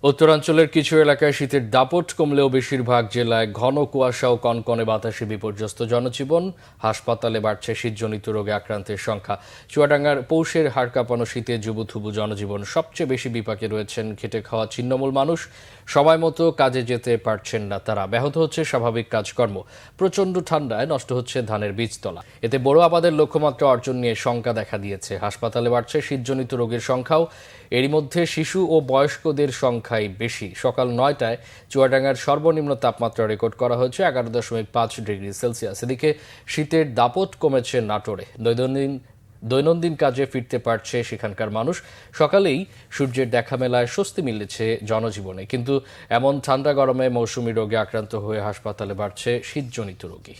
উত্তরাঞ্চলের কিছু এলাকায় শীতের দাপট কমলেও বেশিরভাগ জেলায় ঘন কুয়াশা ও কনকনে বাতাসে বিপর্যস্ত জনজীবন। হাসপাতালে বাড়ছে শীতজনিত রোগে আক্রান্তের সংখ্যা। চুয়াডাঙ্গার পৌষের হাড় কাঁপানো শীতে যুবথুবু জনজীবন সবচেয়ে বেশি বিপাকে রয়েছেন খেটে খাওয়া ছিন্নমূল মানুষ। সময় মতো কাজে যেতে পারছেন না তারা, ব্যাহত হচ্ছে স্বাভাবিক কাজকর্ম। প্রচণ্ড ঠান্ডায় নষ্ট হচ্ছে ধানের বীজতলা। এতে বড় আবাদের লক্ষ্যমাত্রা অর্জন নিয়ে শঙ্কা দেখা দিয়েছে। হাসপাতালে বাড়ছে শীতজনিত রোগের সংখ্যাও। এরই মধ্যে শিশু ও বয়স্কদের সংখ্যাই বেশি। সকাল ৯টায় চুয়াডাঙ্গার সর্বনিম্ন তাপমাত্রা রেকর্ড করা হয়েছে ১১.৫ ডিগ্রি সেলসিয়াস। এদিকে শীতের দাপট কমেছে নাটোরে। দৈনন্দিন কাজে ফিরতে পারছে সেখানকার মানুষ। সকালেই সূর্যের দেখা মেলায় স্বস্তি মিলেছে জনজীবনে। কিন্তু এমন ঠান্ডা গরমে মৌসুমী রোগে আক্রান্ত হয়ে হাসপাতালে বাড়ছে শীতজনিত রোগী।